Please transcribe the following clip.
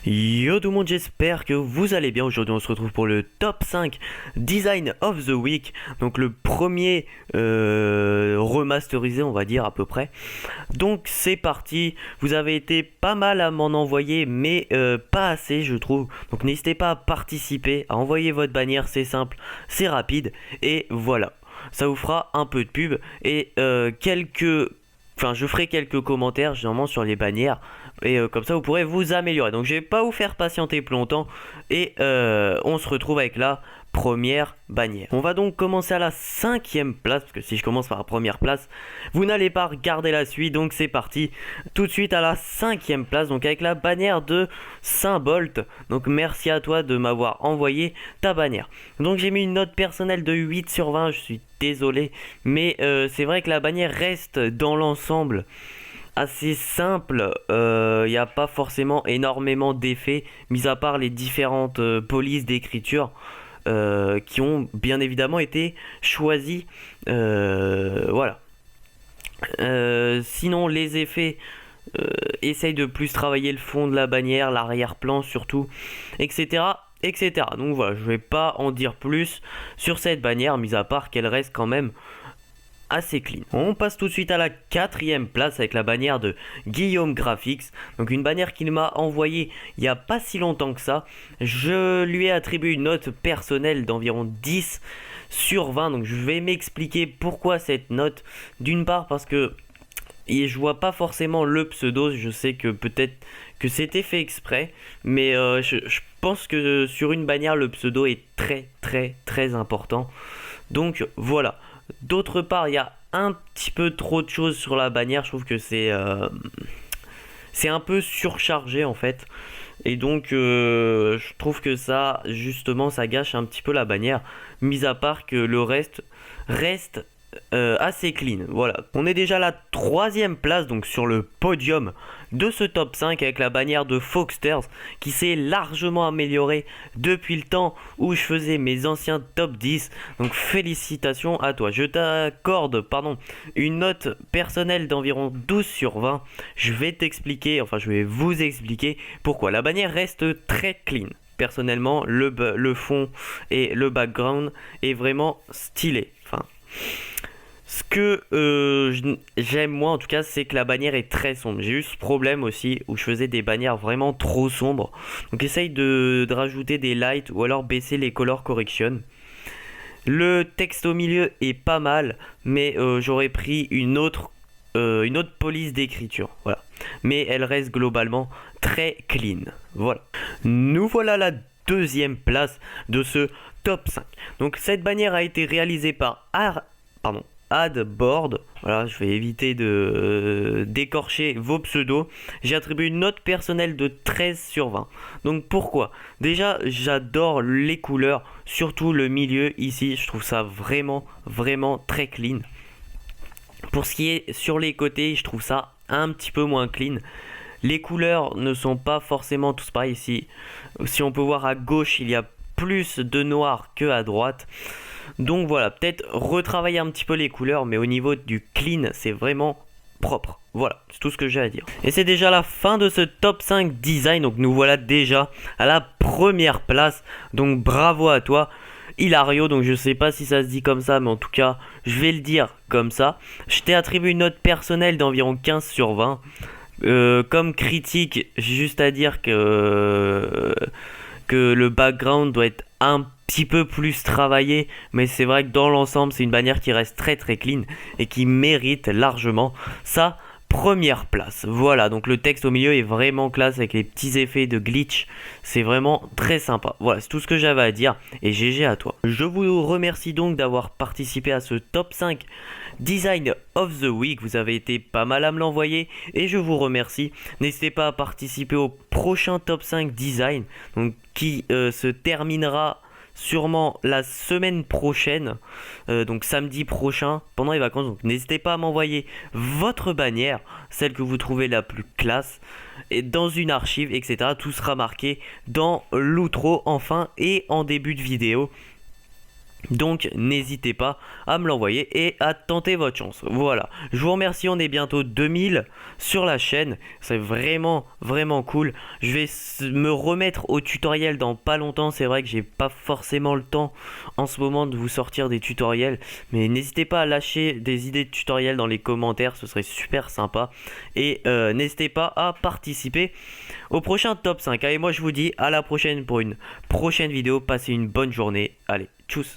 Yo tout le monde, j'espère que vous allez bien. Aujourd'hui on se retrouve pour le top 5 Design of the Week. Donc le premier remasterisé, on va dire à peu près. Donc c'est parti, vous avez été pas mal à m'en envoyer, mais pas assez je trouve. Donc n'hésitez pas à participer, à envoyer votre bannière, c'est simple, c'est rapide. Et voilà, ça vous fera un peu de pub et je ferai quelques commentaires généralement sur les bannières et comme ça vous pourrez vous améliorer. Donc je vais pas vous faire patienter plus longtemps et on se retrouve avec la première bannière. On va donc commencer à la 5e place, parce que si je commence par la première place, vous n'allez pas regarder la suite, donc c'est parti. Tout de suite à la 5e place, donc avec la bannière de Saint-Bolt. Donc merci à toi de m'avoir envoyé ta bannière. Donc j'ai mis une note personnelle de 8 sur 20, je suis désolé, mais c'est vrai que la bannière reste dans l'ensemble assez simple. Il n'y a pas forcément énormément d'effets, mis à part les différentes polices d'écriture qui ont bien évidemment été choisis. Voilà. Sinon, les effets, essaye de plus travailler le fond de la bannière, l'arrière-plan surtout, etc. etc. Donc voilà, je vais pas en dire plus sur cette bannière, mis à part qu'elle reste quand même assez clean. On passe tout de suite à la 4e place avec la bannière de Guillaume Graphics. Donc une bannière qu'il m'a envoyée il n'y a pas si longtemps que ça. Je lui ai attribué une note personnelle d'environ 10 sur 20. Donc je vais m'expliquer pourquoi cette note. D'une part parce que je vois pas forcément le pseudo. Je sais que peut-être que c'était fait exprès. Mais je pense que sur une bannière le pseudo est très important. Donc voilà. D'autre part, il y a un petit peu trop de choses sur la bannière. Je trouve que c'est un peu surchargé en fait. Et donc, je trouve que ça, justement, ça gâche un petit peu la bannière. Mis à part que le reste assez clean. Voilà. On est déjà à la 3e place, donc sur le podium de ce top 5 avec la bannière de Foxters qui s'est largement améliorée depuis le temps où je faisais mes anciens top 10. Donc félicitations à toi. Je t'accorde une note personnelle d'environ 12 sur 20. Je vais vous expliquer pourquoi. La bannière reste très clean. Personnellement, le fond et le background est vraiment stylé. Ce que j'aime moi en tout cas, c'est que la bannière est très sombre. J'ai eu ce problème aussi où je faisais des bannières vraiment trop sombres. Donc essaye de rajouter des lights ou alors baisser les color correction. Le texte au milieu est pas mal, mais j'aurais pris une autre police d'écriture. Voilà. Mais elle reste globalement très clean. Voilà. Nous voilà à la 2e place de ce top 5. Donc cette bannière a été réalisée par Adboard. Voilà, je vais éviter de d'écorcher vos pseudos. J'ai attribué une note personnelle de 13 sur 20. Donc pourquoi? Déjà, j'adore les couleurs, surtout le milieu ici. Je trouve ça vraiment très clean. Pour ce qui est sur les côtés, je trouve ça un petit peu moins clean. Les couleurs ne sont pas forcément tous pareils ici. Si on peut voir à gauche, il y a plus de noir que à droite. Donc voilà, peut-être retravailler un petit peu les couleurs, mais au niveau du clean, c'est vraiment propre. Voilà, c'est tout ce que j'ai à dire. Et c'est déjà la fin de ce top 5 design, donc nous voilà déjà à la première place. Donc bravo à toi, Hilario. Donc je sais pas si ça se dit comme ça, mais en tout cas, je vais le dire comme ça. Je t'ai attribué une note personnelle d'environ 15 sur 20. Comme critique, j'ai juste à dire que le background doit être un petit peu plus travaillé, mais c'est vrai que dans l'ensemble c'est une bannière qui reste très clean et qui mérite largement sa première place. Voilà, donc le texte au milieu est vraiment classe avec les petits effets de glitch, c'est vraiment très sympa. Voilà, c'est tout ce que j'avais à dire et GG à toi. Je vous remercie donc d'avoir participé à ce top 5 Design of the Week. Vous avez été pas mal à me l'envoyer et je vous remercie. N'hésitez pas à participer au prochain top 5 Design, donc qui se terminera sûrement la semaine prochaine, donc samedi prochain pendant les vacances. Donc n'hésitez pas à m'envoyer votre bannière, celle que vous trouvez la plus classe, et dans une archive, etc. Tout sera marqué dans l'outro enfin et en début de vidéo. Donc n'hésitez pas à me l'envoyer et à tenter votre chance. Voilà, je vous remercie, on est bientôt 2000 sur la chaîne, c'est vraiment cool. Je vais me remettre au tutoriel dans pas longtemps, c'est vrai que j'ai pas forcément le temps en ce moment de vous sortir des tutoriels, mais n'hésitez pas à lâcher des idées de tutoriels dans les commentaires, ce serait super sympa. Et n'hésitez pas à participer au prochain top 5. Allez, moi je vous dis à la prochaine pour une prochaine vidéo, passez une bonne journée, allez, tchuss.